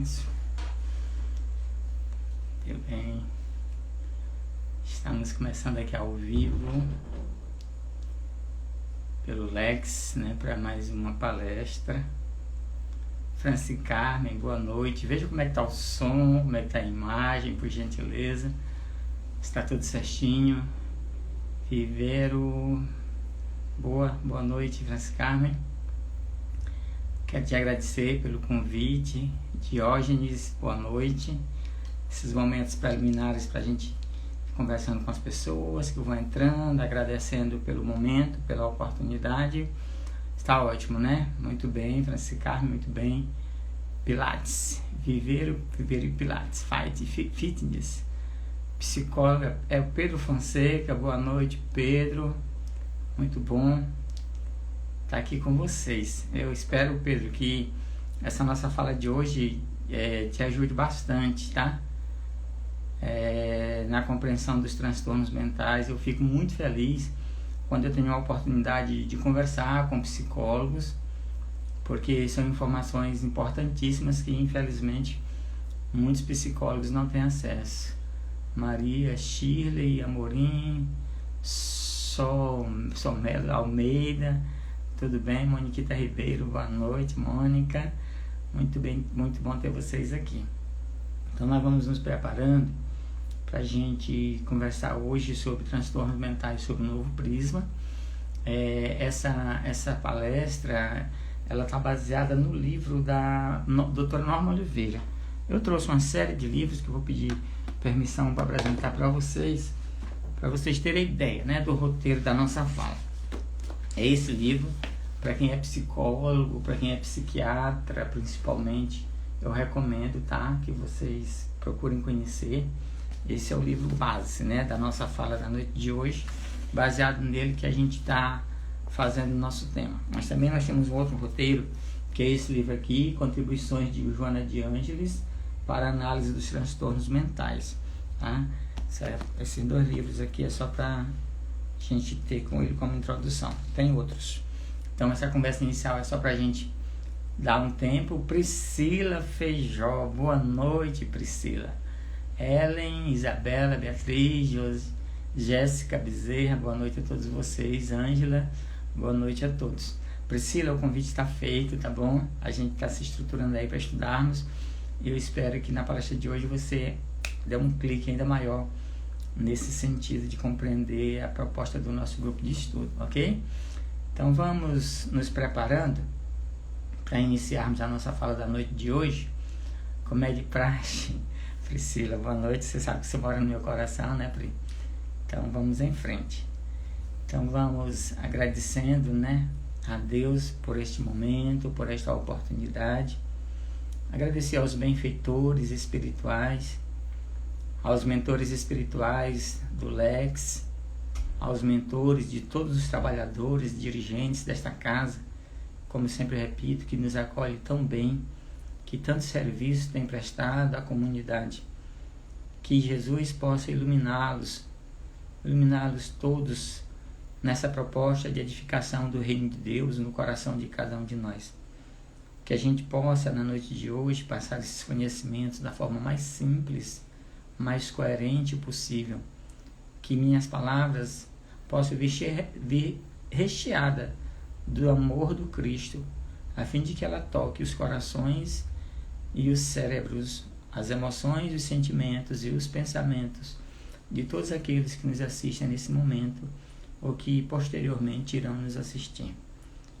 Isso. Muito bem. Estamos começando aqui ao vivo pelo Lex, né, para mais uma palestra. Franci Carmen, boa noite. Veja como é que está o som, como é que está a imagem, por gentileza. Está tudo certinho. Vivero, boa noite, Franci Carmen. Quero te agradecer pelo convite. Diógenes, boa noite. Esses momentos preliminares para a gente conversando com as pessoas que vão entrando, agradecendo pelo momento, pela oportunidade. Está ótimo, né? Muito bem, Franci Carmen, muito bem. Pilates, Vivero e Pilates, Fitness. Psicóloga é o Pedro Fonseca, boa noite, Pedro. Muito bom estar aqui com vocês. Eu espero, Pedro, que essa nossa fala de hoje te ajude bastante, tá? Na compreensão dos transtornos mentais. Eu fico muito feliz quando eu tenho a oportunidade de conversar com psicólogos, porque são informações importantíssimas que, infelizmente, muitos psicólogos não têm acesso. Maria, Shirley, Amorim, Somelo Almeida, tudo bem? Moniquita Ribeiro, boa noite, Mônica. Muito bem, muito bom ter vocês aqui. Então nós vamos nos preparando para a gente conversar hoje sobre transtornos mentais sob um novo prisma. Essa palestra ela está baseada no livro da doutora Norma Oliveira. Eu trouxe uma série de livros que eu vou pedir permissão para apresentar para vocês terem ideia, né, do roteiro da nossa fala. É esse livro, para quem é psicólogo, para quem é psiquiatra, principalmente, eu recomendo, tá, que vocês procurem conhecer. Esse é o livro base, né, da nossa fala da noite de hoje, baseado nele que a gente está fazendo o nosso tema. Mas também nós temos um outro roteiro, que é esse livro aqui, Contribuições de Joana de Ângeles para a Análise dos Transtornos Mentais, tá? Certo? Esses dois livros aqui é só para a gente ter com ele como introdução. Tem outros. Então essa conversa inicial é só para a gente dar um tempo. Priscila Feijó, boa noite, Priscila. Ellen, Isabela, Beatriz, Jéssica Bezerra, boa noite a todos vocês. Ângela, boa noite a todos. Priscila, o convite está feito, tá bom? A gente está se estruturando aí para estudarmos. Eu espero que na palestra de hoje você dê um clique ainda maior nesse sentido de compreender a proposta do nosso grupo de estudo, ok? Então vamos nos preparando para iniciarmos a nossa fala da noite de hoje. Como é de praxe, Priscila, boa noite. Você sabe que você mora no meu coração, né, Pri? Então vamos em frente. Então vamos agradecendo, né, a Deus por este momento, por esta oportunidade. Agradecer aos benfeitores espirituais, aos mentores espirituais do Lex, aos mentores de todos os trabalhadores, dirigentes desta casa, como sempre repito, que nos acolhe tão bem, que tanto serviço tem prestado à comunidade. Que Jesus possa iluminá-los todos nessa proposta de edificação do reino de Deus no coração de cada um de nós. Que a gente possa, na noite de hoje, passar esses conhecimentos da forma mais simples, mais coerente possível. Que minhas palavras possam vir recheada do amor do Cristo, a fim de que ela toque os corações e os cérebros, as emoções, os sentimentos e os pensamentos de todos aqueles que nos assistem nesse momento ou que posteriormente irão nos assistir.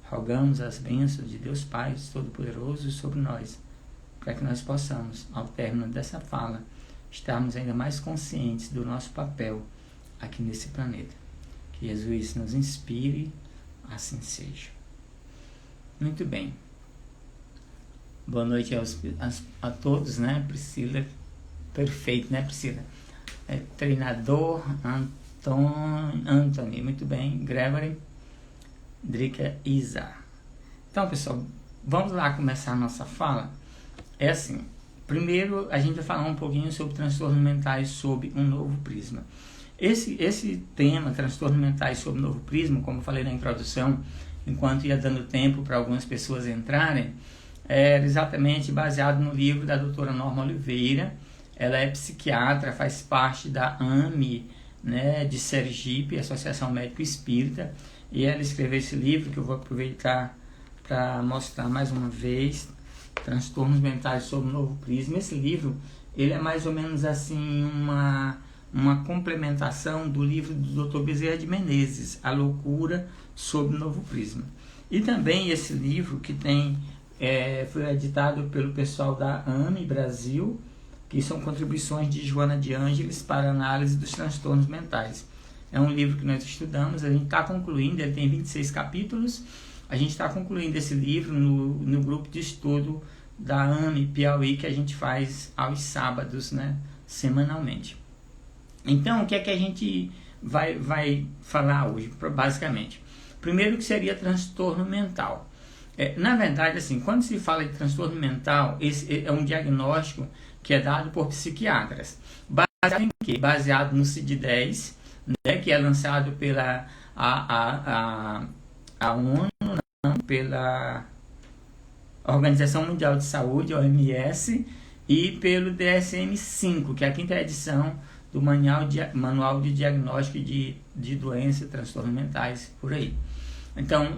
Rogamos as bênçãos de Deus Pai Todo-Poderoso sobre nós, para que nós possamos, ao término dessa fala, estarmos ainda mais conscientes do nosso papel aqui nesse planeta. Que Jesus nos inspire, assim seja. Muito bem. Boa noite a todos, né? Priscila, perfeito, né, Priscila? Treinador Anthony, muito bem. Gregory, Drica Isa. Então, pessoal, vamos lá começar a nossa fala. É assim, primeiro a gente vai falar um pouquinho sobre transtornos mentais sob um novo prisma. Esse tema, transtornos mentais sob um novo prisma, como eu falei na introdução, enquanto ia dando tempo para algumas pessoas entrarem, é exatamente baseado no livro da doutora Norma Oliveira. Ela é psiquiatra, faz parte da AME, né, de Sergipe, Associação Médico Espírita, e ela escreveu esse livro que eu vou aproveitar para mostrar mais uma vez, Transtornos Mentais sob um Novo Prisma. Esse livro, ele é mais ou menos assim uma complementação do livro do Dr. Bezerra de Menezes, A Loucura sob um Novo Prisma. E também esse livro que foi editado pelo pessoal da AME Brasil, que são contribuições de Joana de Ângeles para a análise dos transtornos mentais. É um livro que nós estudamos, a gente está concluindo, ele tem 26 capítulos, a gente está concluindo esse livro no grupo de estudo da AME Piauí, que a gente faz aos sábados, né, semanalmente. Então, o que é que a gente vai falar hoje, basicamente? Primeiro, que seria transtorno mental. Na verdade, assim, quando se fala de transtorno mental, esse é um diagnóstico que é dado por psiquiatras. Baseado em quê? Baseado no CID-10, né, que é lançado pela a ONU, não, pela Organização Mundial de Saúde, OMS, e pelo DSM-5, que é a 5ª edição do Manual de Diagnóstico de Doenças e Transtornos Mentais, por aí. Então,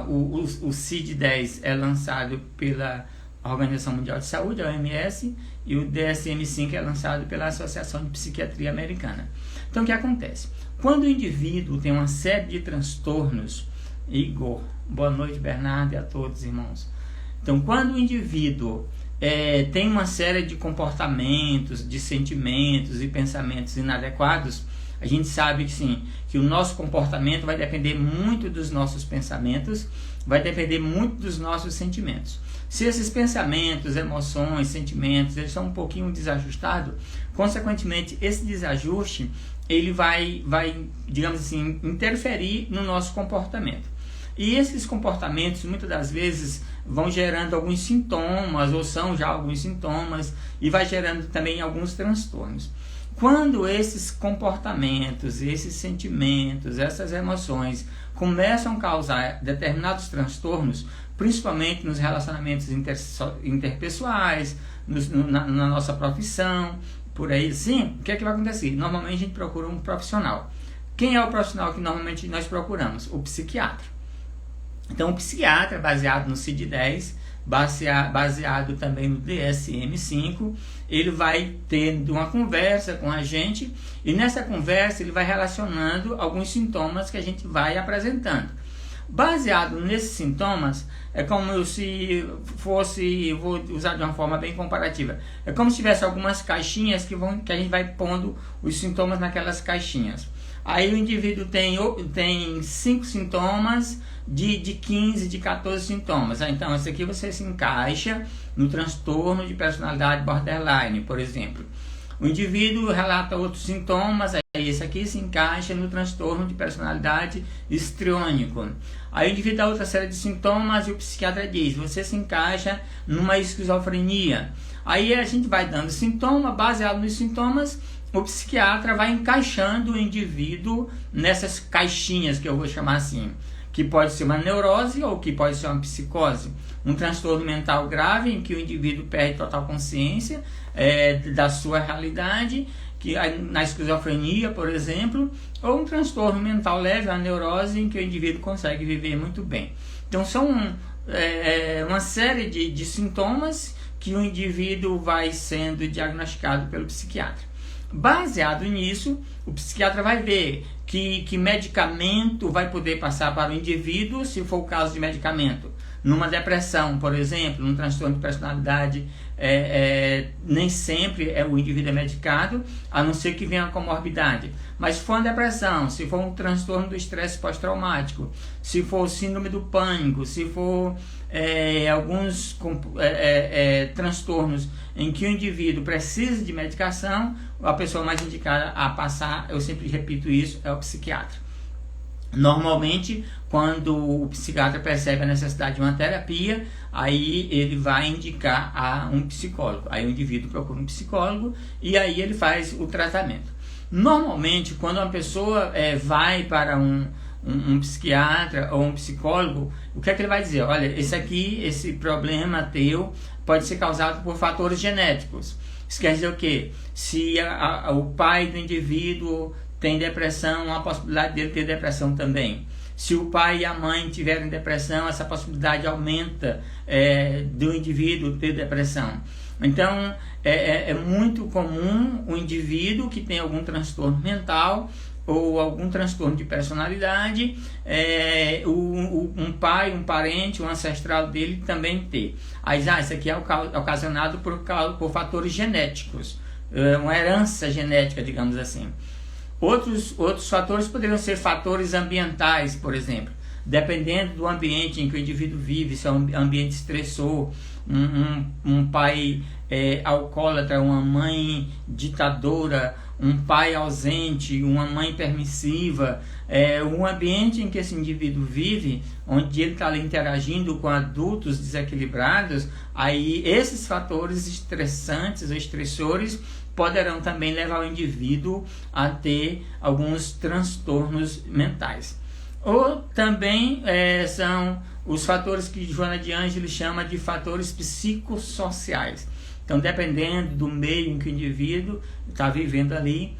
o CID-10 é lançado pela Organização Mundial de Saúde, a OMS, e o DSM-5 é lançado pela Associação de Psiquiatria Americana. Então, o que acontece? Quando o indivíduo tem uma série de transtornos, Igor, boa noite, Bernardo, e a todos, irmãos. Então, quando o indivíduo tem uma série de comportamentos, de sentimentos e pensamentos inadequados, a gente sabe que sim, que o nosso comportamento vai depender muito dos nossos pensamentos, vai depender muito dos nossos sentimentos. Se esses pensamentos, emoções, sentimentos, eles são um pouquinho desajustados, consequentemente, esse desajuste, ele vai, digamos assim, interferir no nosso comportamento. E esses comportamentos, muitas das vezes, vão gerando alguns sintomas, ou são já alguns sintomas, e vai gerando também alguns transtornos. Quando esses comportamentos, esses sentimentos, essas emoções começam a causar determinados transtornos, principalmente nos relacionamentos interpessoais, na nossa profissão, por aí sim, o que é que vai acontecer? Normalmente a gente procura um profissional. Quem é o profissional que normalmente nós procuramos? O psiquiatra. Então, o psiquiatra, baseado no CID-10, baseado também no DSM-5, ele vai tendo uma conversa com a gente, e nessa conversa ele vai relacionando alguns sintomas que a gente vai apresentando. Baseado nesses sintomas, é como se fosse, vou usar de uma forma bem comparativa, é como se tivesse algumas caixinhas que a gente vai pondo os sintomas naquelas caixinhas. Aí o indivíduo tem 5 sintomas de 15, de 14 sintomas. Então, esse aqui você se encaixa no transtorno de personalidade borderline, por exemplo. O indivíduo relata outros sintomas, aí esse aqui se encaixa no transtorno de personalidade histriônico. Aí o indivíduo dá outra série de sintomas e o psiquiatra diz, você se encaixa numa esquizofrenia. Aí a gente vai dando sintoma, baseado nos sintomas, o psiquiatra vai encaixando o indivíduo nessas caixinhas, que eu vou chamar assim, que pode ser uma neurose ou que pode ser uma psicose. Um transtorno mental grave em que o indivíduo perde total consciência da sua realidade, que na esquizofrenia, por exemplo, ou um transtorno mental leve, a neurose, em que o indivíduo consegue viver muito bem. Então são uma série de sintomas que o indivíduo vai sendo diagnosticado pelo psiquiatra. Baseado nisso, o psiquiatra vai ver que medicamento vai poder passar para o indivíduo, se for o caso de medicamento. Numa depressão, por exemplo, num transtorno de personalidade, nem sempre o indivíduo é medicado, a não ser que venha a comorbidade. Mas se for uma depressão, se for um transtorno do estresse pós-traumático, se for síndrome do pânico, se for alguns transtornos em que o indivíduo precisa de medicação, a pessoa mais indicada a passar, eu sempre repito isso, é o psiquiatra. Normalmente, quando o psiquiatra percebe a necessidade de uma terapia, aí ele vai indicar a um psicólogo. Aí o indivíduo procura um psicólogo e aí ele faz o tratamento. Normalmente, quando uma pessoa vai para um psiquiatra ou um psicólogo, o que é que ele vai dizer? Olha, esse problema teu pode ser causado por fatores genéticos. Isso quer dizer o quê? Se o pai do indivíduo tem depressão, há a possibilidade dele ter depressão também. Se o pai e a mãe tiverem depressão, essa possibilidade aumenta do indivíduo ter depressão. Então, é muito comum o indivíduo que tem algum transtorno mental ou algum transtorno de personalidade, um pai, um parente, um ancestral dele também ter. Aí, isso aqui é ocasionado por fatores genéticos, uma herança genética, digamos assim. Outros fatores poderiam ser fatores ambientais, por exemplo. Dependendo do ambiente em que o indivíduo vive, se é um ambiente estressor, um pai alcoólatra, uma mãe ditadora, um pai ausente, uma mãe permissiva, um ambiente em que esse indivíduo vive, onde ele está ali interagindo com adultos desequilibrados, aí esses fatores estressantes ou estressores poderão também levar o indivíduo a ter alguns transtornos mentais. Ou também são os fatores que Joana de Ângeles chama de fatores psicossociais. Então, dependendo do meio em que o indivíduo está vivendo ali,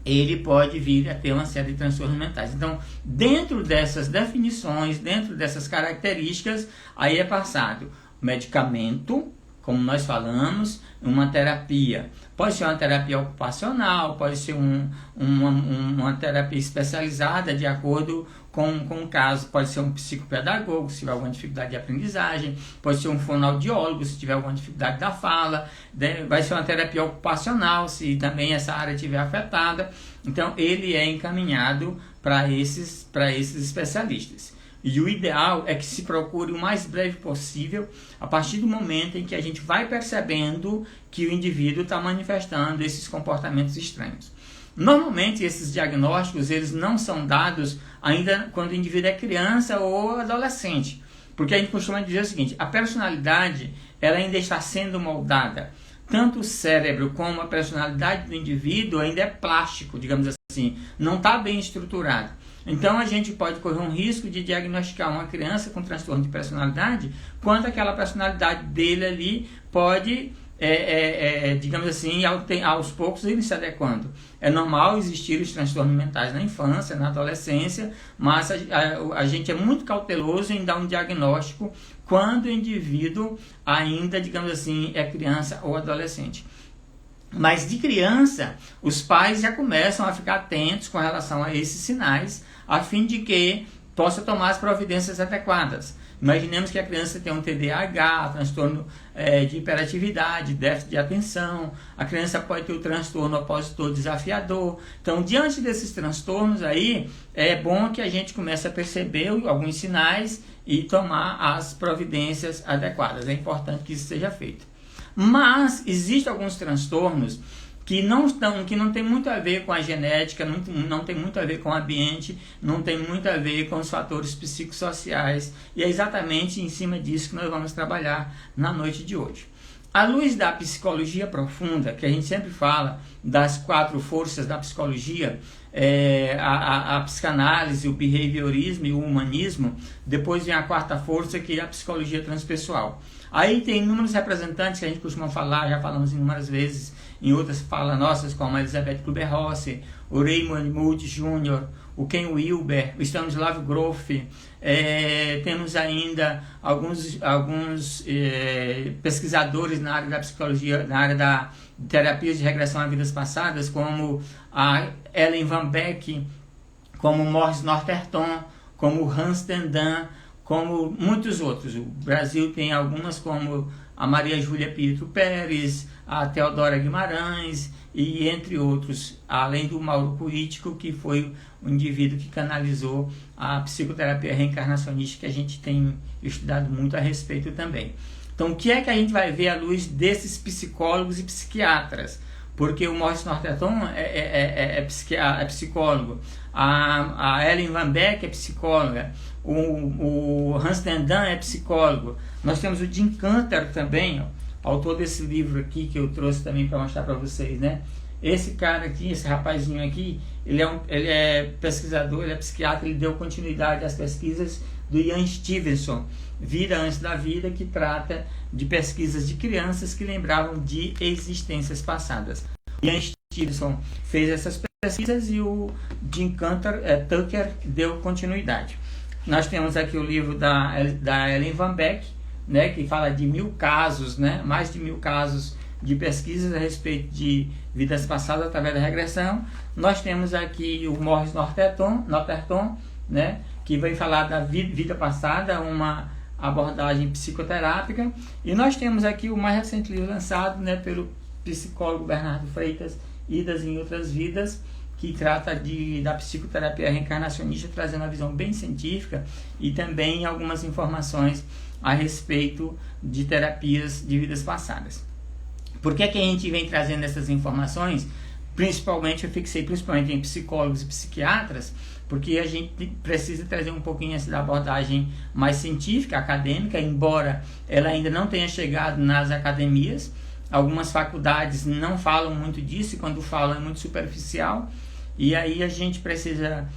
ele pode vir a ter uma série de transtornos mentais. Então, dentro dessas definições, dentro dessas características, aí é passado medicamento, como nós falamos, uma terapia. Pode ser uma terapia ocupacional, pode ser uma terapia especializada de acordo com o caso. Pode ser um psicopedagogo, se tiver alguma dificuldade de aprendizagem. Pode ser um fonoaudiólogo, se tiver alguma dificuldade da fala. Vai ser uma terapia ocupacional, se também essa área estiver afetada. Então, ele é encaminhado para esses especialistas. E o ideal é que se procure o mais breve possível, a partir do momento em que a gente vai percebendo que o indivíduo está manifestando esses comportamentos estranhos. Normalmente, esses diagnósticos eles não são dados ainda quando o indivíduo é criança ou adolescente, porque a gente costuma dizer o seguinte: a personalidade ela ainda está sendo moldada. Tanto o cérebro como a personalidade do indivíduo ainda é plástico, digamos assim, não está bem estruturado. Então, a gente pode correr um risco de diagnosticar uma criança com transtorno de personalidade quando aquela personalidade dele ali pode, digamos assim, aos poucos ir se adequando. É normal existir os transtornos mentais na infância, na adolescência, mas a gente é muito cauteloso em dar um diagnóstico quando o indivíduo ainda, digamos assim, é criança ou adolescente. Mas de criança, os pais já começam a ficar atentos com relação a esses sinais, a fim de que possa tomar as providências adequadas. Imaginemos que a criança tem um TDAH, transtorno de hiperatividade, déficit de atenção. A criança pode ter o transtorno opositor desafiador. Então, diante desses transtornos aí, é bom que a gente comece a perceber alguns sinais e tomar as providências adequadas. É importante que isso seja feito. Mas existem alguns transtornos que não tem muito a ver com a genética, não tem muito a ver com o ambiente, não tem muito a ver com os fatores psicossociais, e é exatamente em cima disso que nós vamos trabalhar na noite de hoje. À luz da psicologia profunda, que a gente sempre fala das 4 forças da psicologia, a psicanálise, o behaviorismo e o humanismo, depois vem a 4ª força, que é a psicologia transpessoal. Aí tem inúmeros representantes que a gente costuma falar, já falamos inúmeras vezes em outras falas nossas, como a Elizabeth Kübler-Ross, o Raymond Moody Jr., o Ken Wilber, o Stanislav Grof. Temos ainda alguns pesquisadores na área da psicologia, na área da terapia de regressão a vidas passadas, como a Ellen Van Beck, como Morris Norterton, como Hans Tendan, como muitos outros. O Brasil tem algumas como a Maria Júlia Pietro Pérez, a Teodora Guimarães e entre outros, além do Mauro Cuítico, que foi o indivíduo que canalizou a psicoterapia reencarnacionista, que a gente tem estudado muito a respeito também. Então, o que é que a gente vai ver à luz desses psicólogos e psiquiatras? Porque o Morris Norterton é psicólogo, a Ellen Van Beck é psicóloga, o Hans Tendan é psicólogo. Nós temos o Jim Cantor também, autor desse livro aqui que eu trouxe também para mostrar para vocês, né? Esse cara aqui, esse rapazinho aqui, ele é pesquisador, ele é psiquiatra, ele deu continuidade às pesquisas do Ian Stevenson, Vida Antes da Vida, que trata de pesquisas de crianças que lembravam de existências passadas. O Ian Stevenson fez essas pesquisas e o Jim Tucker deu continuidade. Nós temos aqui o livro da Ellen Van Beck, né, que fala de 1000 casos, né, mais de 1000 casos de pesquisas a respeito de vidas passadas através da regressão. Nós temos aqui o Morris Norterton, né, que vai falar da vida passada, uma abordagem psicoterápica. E nós temos aqui o mais recente livro lançado, né, pelo psicólogo Bernardo Freitas, Idas em Outras Vidas, que trata da psicoterapia reencarnacionista, trazendo uma visão bem científica e também algumas informações a respeito de terapias de vidas passadas. Por que a gente vem trazendo essas informações? Principalmente, eu fixei principalmente em psicólogos e psiquiatras, porque a gente precisa trazer um pouquinho essa abordagem mais científica, acadêmica, embora ela ainda não tenha chegado nas academias. Algumas faculdades não falam muito disso, e quando falam é muito superficial, e aí a gente precisa,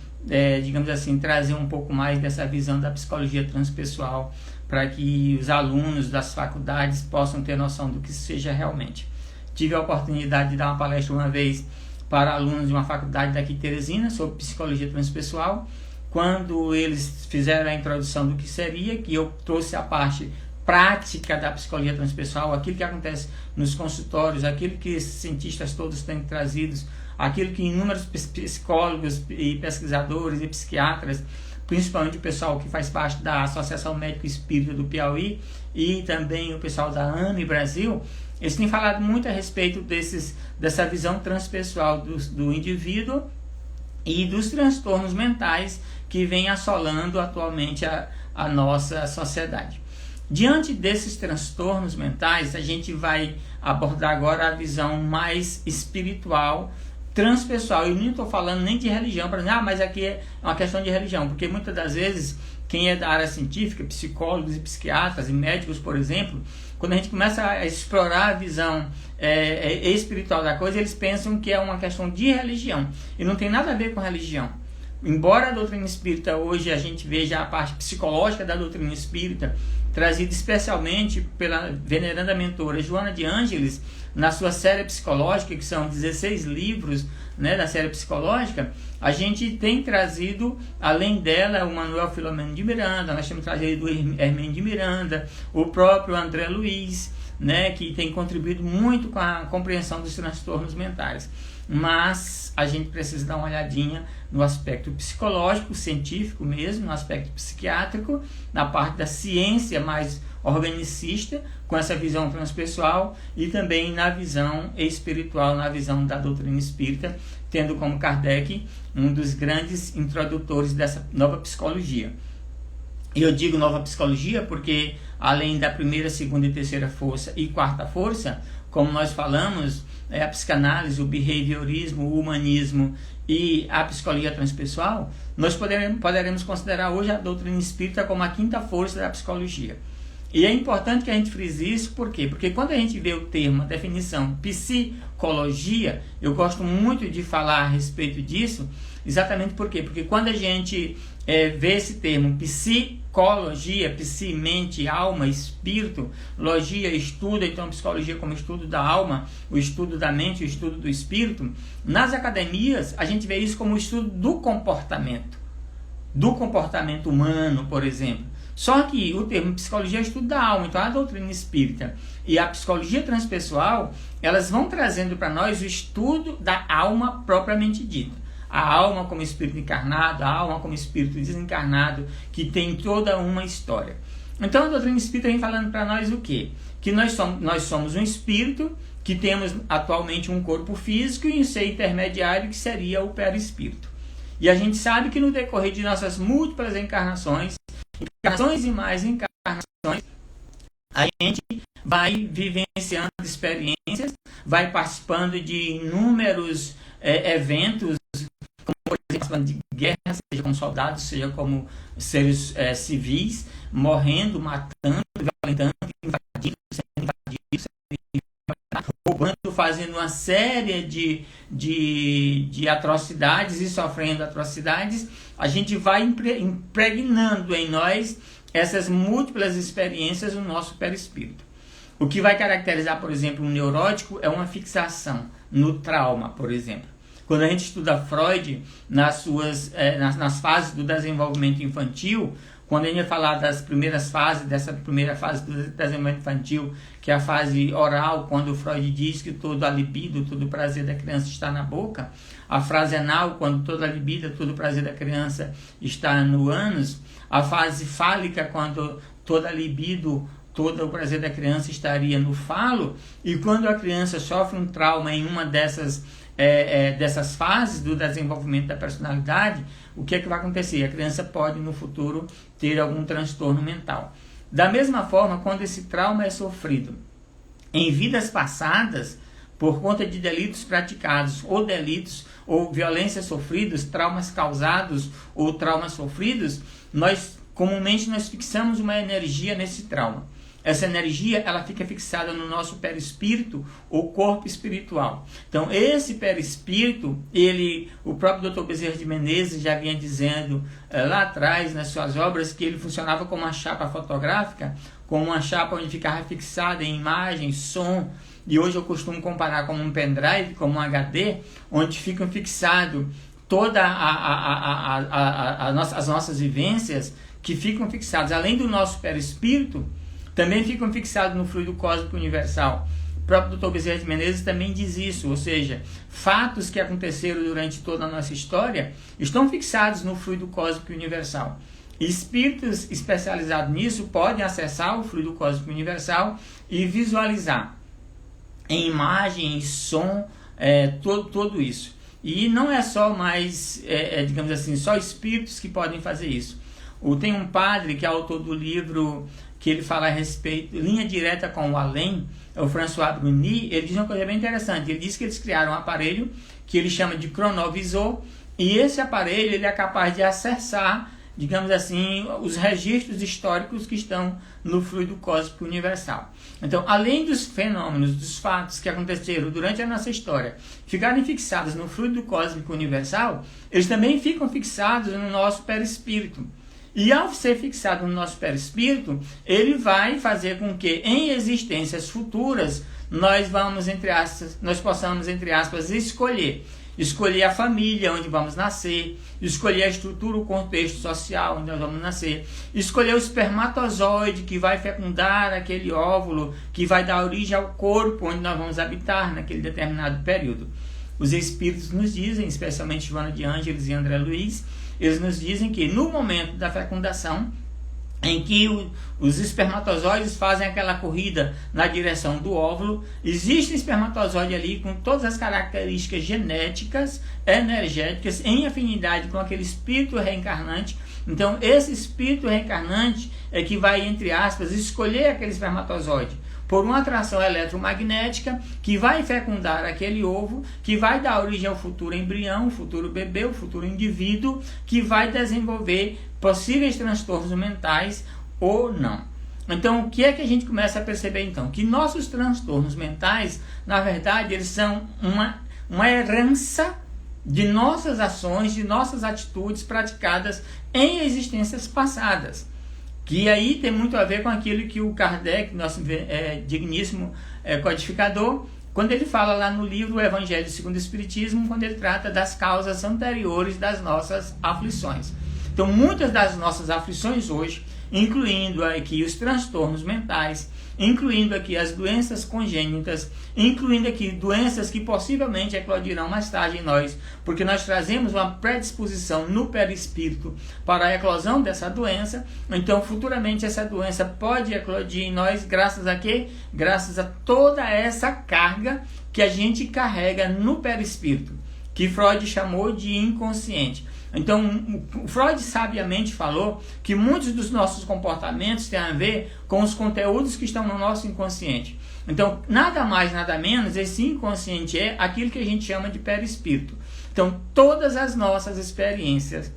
digamos assim, trazer um pouco mais dessa visão da psicologia transpessoal, para que os alunos das faculdades possam ter noção do que seja realmente. Tive a oportunidade de dar uma palestra uma vez para alunos de uma faculdade daqui de Teresina sobre psicologia transpessoal. Quando eles fizeram a introdução do que seria, que eu trouxe a parte prática da psicologia transpessoal, aquilo que acontece nos consultórios, aquilo que esses cientistas todos têm trazidos, aquilo que inúmeros psicólogos e pesquisadores e psiquiatras, principalmente o pessoal que faz parte da Associação Médico Espírita do Piauí e também o pessoal da AME Brasil, eles têm falado muito a respeito dessa visão transpessoal do indivíduo e dos transtornos mentais que vêm assolando atualmente a nossa sociedade. Diante desses transtornos mentais, a gente vai abordar agora a visão mais espiritual, transpessoal. Eu não estou falando nem de religião, para dizer, mas aqui é uma questão de religião, porque muitas das vezes quem é da área científica, psicólogos e psiquiatras e médicos, por exemplo, quando a gente começa a explorar a visão espiritual da coisa, eles pensam que é uma questão de religião, e não tem nada a ver com religião. Embora a doutrina espírita hoje a gente veja a parte psicológica da doutrina espírita, trazida especialmente pela veneranda mentora Joana de Ângeles, na sua série psicológica, que são 16 livros, né, da série psicológica, a gente tem trazido, além dela, o Manuel Filomeno de Miranda, nós temos trazido o Hermínio de Miranda, o próprio André Luiz, né, que tem contribuído muito com a compreensão dos transtornos mentais. Mas a gente precisa dar uma olhadinha no aspecto psicológico, científico mesmo, no aspecto psiquiátrico, na parte da ciência mais organicista, com essa visão transpessoal, e também na visão espiritual, na visão da doutrina espírita, tendo como Kardec um dos grandes introdutores dessa nova psicologia. E eu digo nova psicologia porque, além da primeira, segunda e terceira força e quarta força, como nós falamos, a psicanálise, o behaviorismo, o humanismo e a psicologia transpessoal, nós poderemos considerar hoje a doutrina espírita como a quinta força da psicologia. E é importante que a gente frise isso, por quê? Porque quando a gente vê o termo, a definição psicologia, eu gosto muito de falar a respeito disso, exatamente por quê? Porque quando a gente vê esse termo psicologia, psi, mente, alma, espírito, logia, estudo, então psicologia como estudo da alma, o estudo da mente, o estudo do espírito, nas academias a gente vê isso como o estudo do comportamento humano, por exemplo. Só que o termo psicologia é o estudo da alma, então a doutrina espírita e a psicologia transpessoal, elas vão trazendo para nós o estudo da alma propriamente dita. A alma como espírito encarnado, a alma como espírito desencarnado, que tem toda uma história. Então a doutrina espírita vem falando para nós o quê? Que nós somos um espírito, que temos atualmente um corpo físico e um ser intermediário que seria o perispírito. E a gente sabe que no decorrer de nossas múltiplas encarnações e mais encarnações, a gente vai vivenciando experiências, vai participando de inúmeros eventos, como por exemplo de guerra, seja como soldados, seja como seres civis, morrendo, matando, violentando, invadindo, sendo invadido, roubando, fazendo uma série de atrocidades e sofrendo atrocidades, a gente vai impregnando em nós essas múltiplas experiências no nosso perispírito. O que vai caracterizar, por exemplo, um neurótico é uma fixação no trauma, por exemplo. Quando a gente estuda Freud nas fases do desenvolvimento infantil, quando a gente vai falar das primeiras fases, dessa primeira fase do desenvolvimento infantil, que é a fase oral, quando Freud diz que todo a libido, todo o prazer da criança está na boca, a fase anal, quando toda a libido, todo o prazer da criança está no ânus, a fase fálica, quando toda a libido, todo o prazer da criança estaria no falo, e quando a criança sofre um trauma em uma dessas fases do desenvolvimento da personalidade, o que é que vai acontecer? A criança pode no futuro ter algum transtorno mental. Da mesma forma, quando esse trauma é sofrido em vidas passadas, por conta de delitos praticados, ou delitos, ou violências sofridas, traumas causados ou traumas sofridos, comumente nós fixamos uma energia nesse trauma. Essa energia, ela fica fixada no nosso perispírito ou corpo espiritual. Então, esse perispírito, o próprio Dr. Bezerra de Menezes já vinha dizendo lá atrás, nas suas obras, que ele funcionava como uma chapa fotográfica, como uma chapa onde ficava fixada em imagem, som, e hoje eu costumo comparar como um pendrive, como um HD, onde ficam fixados todas as nossas vivências, que ficam fixadas, além do nosso perispírito, também ficam fixados no fluido cósmico universal. O próprio Dr. Bezerra de Menezes também diz isso, ou seja, fatos que aconteceram durante toda a nossa história estão fixados no fluido cósmico universal. Espíritos especializados nisso podem acessar o fluido cósmico universal e visualizar em imagem, em som, tudo isso. E não é só mais, digamos assim, só espíritos que podem fazer isso. Tem um padre que é autor do livro que ele fala a respeito, Linha Direta com o Além, é o François Bruni. Ele diz uma coisa bem interessante. Ele diz que eles criaram um aparelho que ele chama de cronovisor, e esse aparelho ele é capaz de acessar, digamos assim, os registros históricos que estão no fluido cósmico universal. Então, além dos fenômenos, dos fatos que aconteceram durante a nossa história ficarem fixados no fluido cósmico universal, eles também ficam fixados no nosso perispírito. E ao ser fixado no nosso perispírito, ele vai fazer com que em existências futuras nós possamos, entre aspas, escolher a família onde vamos nascer, escolher a estrutura, o contexto social onde nós vamos nascer, escolher o espermatozoide que vai fecundar aquele óvulo, que vai dar origem ao corpo onde nós vamos habitar naquele determinado período. Os espíritos nos dizem, especialmente Joana de Ângeles e André Luiz, eles nos dizem que no momento da fecundação, em que os espermatozoides fazem aquela corrida na direção do óvulo, existe um espermatozoide ali com todas as características genéticas, energéticas, em afinidade com aquele espírito reencarnante. Então, esse espírito reencarnante é que vai, entre aspas, escolher aquele espermatozoide por uma atração eletromagnética que vai fecundar aquele ovo, que vai dar origem ao futuro embrião, o futuro bebê, o futuro indivíduo, que vai desenvolver possíveis transtornos mentais ou não. Então, o que é que a gente começa a perceber então? Que nossos transtornos mentais, na verdade, eles são uma herança de nossas ações, de nossas atitudes praticadas em existências passadas. Que aí tem muito a ver com aquilo que o Kardec, nosso digníssimo codificador, quando ele fala lá no livro O Evangelho segundo o Espiritismo, quando ele trata das causas anteriores das nossas aflições. Então, muitas das nossas aflições hoje, incluindo aqui os transtornos mentais, incluindo aqui as doenças congênitas, incluindo aqui doenças que possivelmente eclodirão mais tarde em nós, porque nós trazemos uma predisposição no perispírito para a eclosão dessa doença. Então, futuramente essa doença pode eclodir em nós graças a quê? Graças a toda essa carga que a gente carrega no perispírito, que Freud chamou de inconsciente. Então, Freud sabiamente falou que muitos dos nossos comportamentos têm a ver com os conteúdos que estão no nosso inconsciente. Então, nada mais, nada menos, esse inconsciente é aquilo que a gente chama de perispírito. Então, todas as nossas experiências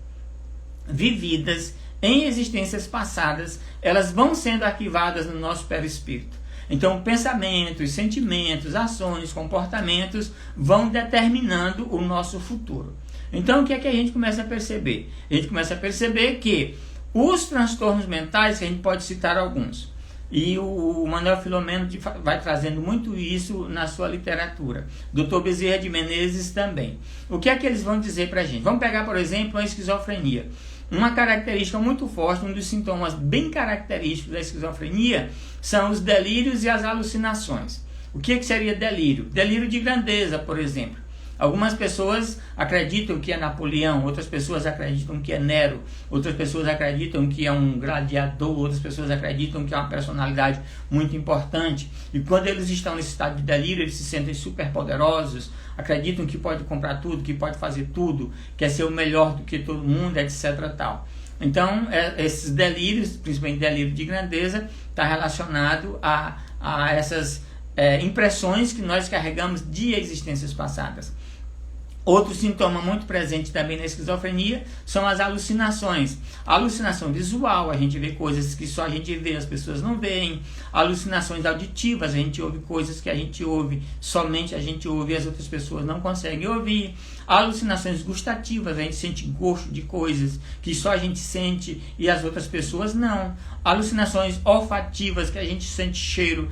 vividas em existências passadas, elas vão sendo arquivadas no nosso perispírito. Então, pensamentos, sentimentos, ações, comportamentos vão determinando o nosso futuro. Então, o que é que a gente começa a perceber? A gente começa a perceber que os transtornos mentais, que a gente pode citar alguns, e o Manuel Filomeno vai trazendo muito isso na sua literatura. Dr. Bezerra de Menezes também. O que é que eles vão dizer para a gente? Vamos pegar, por exemplo, a esquizofrenia. Uma característica muito forte, um dos sintomas bem característicos da esquizofrenia são os delírios e as alucinações. O que seria delírio? Delírio de grandeza, por exemplo. Algumas pessoas acreditam que é Napoleão, outras pessoas acreditam que é Nero, outras pessoas acreditam que é um gladiador, outras pessoas acreditam que é uma personalidade muito importante. E quando eles estão nesse estado de delírio, eles se sentem super poderosos, acreditam que pode comprar tudo, que pode fazer tudo, quer ser o melhor do que todo mundo, etc. Tal. Então, esses delírios, principalmente delírio de grandeza, está relacionado a essas impressões que nós carregamos de existências passadas. Outro sintoma muito presente também na esquizofrenia são as alucinações. A alucinação visual, a gente vê coisas que só a gente vê, as pessoas não veem. Alucinações auditivas, a gente ouve coisas que a gente ouve, somente a gente ouve e as outras pessoas não conseguem ouvir. Alucinações gustativas, a gente sente gosto de coisas que só a gente sente e as outras pessoas não. Alucinações olfativas, que a gente sente cheiro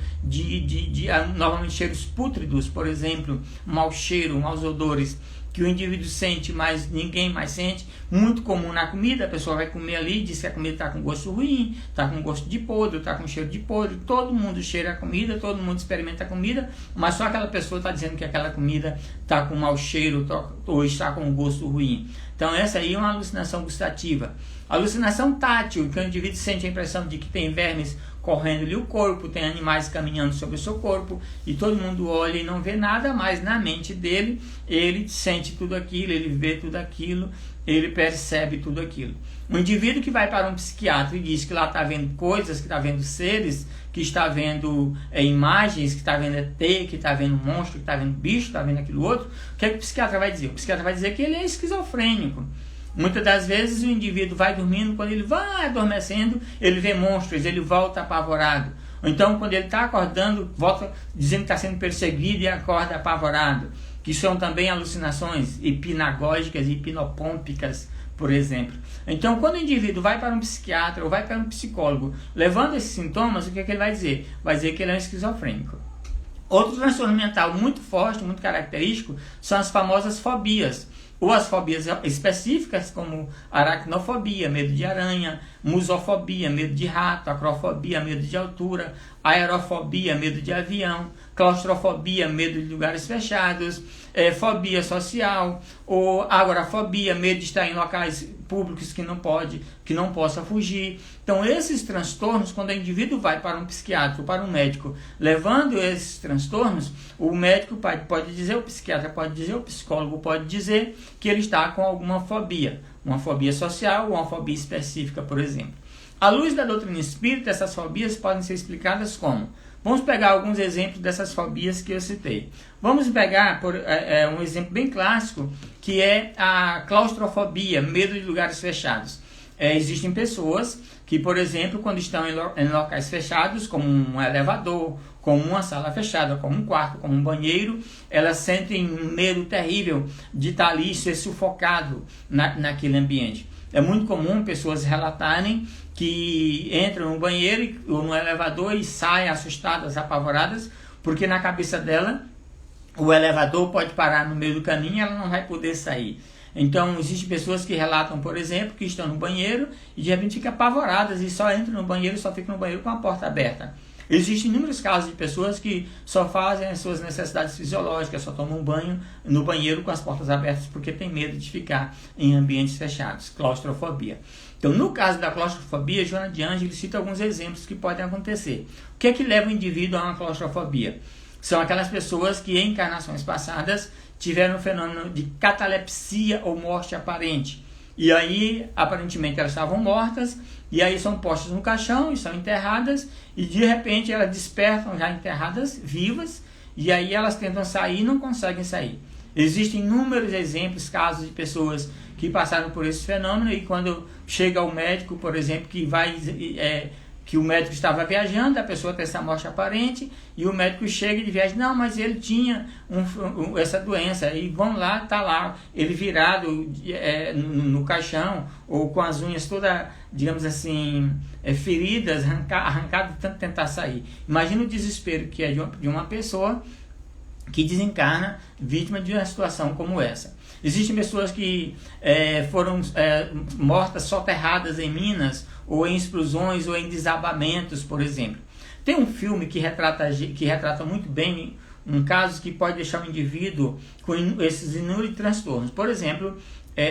normalmente cheiros pútridos, por exemplo, mau cheiro, maus odores, que o indivíduo sente, mas ninguém mais sente. Muito comum na comida, a pessoa vai comer ali, diz que a comida está com gosto ruim, está com gosto de podre, está com cheiro de podre. Todo mundo cheira a comida, todo mundo experimenta a comida, mas só aquela pessoa está dizendo que aquela comida está com mau cheiro ou está com gosto ruim. Então essa aí é uma alucinação gustativa. Alucinação tátil, que o indivíduo sente a impressão de que tem vermes correndo-lhe o corpo, tem animais caminhando sobre o seu corpo, e todo mundo olha e não vê nada, mas na mente dele, ele sente tudo aquilo, ele vê tudo aquilo, ele percebe tudo aquilo. Um indivíduo que vai para um psiquiatra e diz que lá está vendo coisas, que está vendo seres, que está vendo imagens, que está vendo ET, que está vendo monstro, que está vendo bicho, que está vendo aquilo outro, o que é que o psiquiatra vai dizer? O psiquiatra vai dizer que ele é esquizofrênico. Muitas das vezes o indivíduo vai dormindo, quando ele vai adormecendo, ele vê monstros, ele volta apavorado. Ou então, quando ele está acordando, volta dizendo que está sendo perseguido e acorda apavorado. Que são também alucinações hipnagógicas e hipnopômpicas, por exemplo. Então, quando o indivíduo vai para um psiquiatra ou vai para um psicólogo, levando esses sintomas, o que é que ele vai dizer? Vai dizer que ele é um esquizofrênico. Outro transtorno mental muito forte, muito característico, são as famosas fobias. Ou as fobias específicas, como aracnofobia, medo de aranha, musofobia, medo de rato, acrofobia, medo de altura, aerofobia, medo de avião, claustrofobia, medo de lugares fechados, fobia social, ou agorafobia, medo de estar em locais públicos que não possa fugir. Então, esses transtornos, quando o indivíduo vai para um psiquiatra ou para um médico, levando esses transtornos, o médico pode dizer, o psiquiatra pode dizer, o psicólogo pode dizer que ele está com alguma fobia, uma fobia social ou uma fobia específica, por exemplo. À luz da doutrina espírita, essas fobias podem ser explicadas como? Vamos pegar alguns exemplos dessas fobias que eu citei. Vamos pegar um exemplo bem clássico, que é a claustrofobia, medo de lugares fechados. Existem pessoas que, por exemplo, quando estão em locais fechados, como um elevador, como uma sala fechada, como um quarto, como um banheiro, elas sentem um medo terrível de estar ali e ser sufocado naquele ambiente. É muito comum pessoas relatarem que entram no banheiro ou no elevador e saem assustadas, apavoradas, porque na cabeça dela o elevador pode parar no meio do caminho e ela não vai poder sair. Então, existem pessoas que relatam, por exemplo, que estão no banheiro e de repente ficam apavoradas e só entram no banheiro, só ficam no banheiro com a porta aberta. Existem inúmeros casos de pessoas que só fazem as suas necessidades fisiológicas, só tomam banho no banheiro com as portas abertas porque tem medo de ficar em ambientes fechados, claustrofobia. Então, no caso da claustrofobia, Joana de Ângeles cita alguns exemplos que podem acontecer. O que é que leva o indivíduo a uma claustrofobia? São aquelas pessoas que em encarnações passadas tiveram um fenômeno de catalepsia ou morte aparente. E aí, aparentemente, elas estavam mortas, e aí são postas no caixão e são enterradas, e de repente elas despertam já enterradas, vivas, e aí elas tentam sair e não conseguem sair. Existem inúmeros exemplos, casos de pessoas que passaram por esse fenômeno, e quando chega ao médico, por exemplo, que vai que o médico estava viajando, a pessoa tem essa morte aparente, e o médico chega de viagem, não, mas ele tinha essa doença, e vão lá, tá lá, ele virado no caixão, ou com as unhas todas, digamos assim, feridas, arrancado de tanto tentar sair. Imagina o desespero que é de uma pessoa que desencarna vítima de uma situação como essa. Existem pessoas que foram mortas soterradas em minas, ou em explosões, ou em desabamentos, por exemplo. Tem um filme que retrata muito bem um caso que pode deixar o indivíduo com esses inúmeros transtornos. Por exemplo,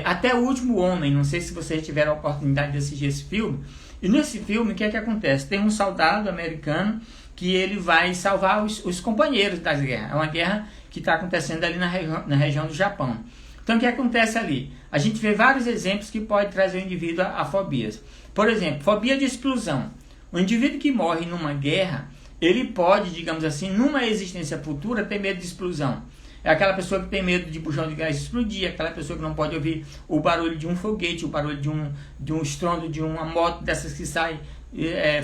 Até o Último Homem, não sei se vocês tiveram a oportunidade de assistir esse filme. E nesse filme, o que é que acontece? Tem um soldado americano que ele vai salvar os companheiros das guerras. É uma guerra que está acontecendo ali na região do Japão. Então, o que acontece ali? A gente vê vários exemplos que pode trazer o indivíduo a fobias. Por exemplo, fobia de explosão. O indivíduo que morre numa guerra, ele pode, digamos assim, numa existência futura, ter medo de explosão. É aquela pessoa que tem medo de bujão de gás explodir, aquela pessoa que não pode ouvir o barulho de um foguete, o barulho de um estrondo de uma moto dessas que sai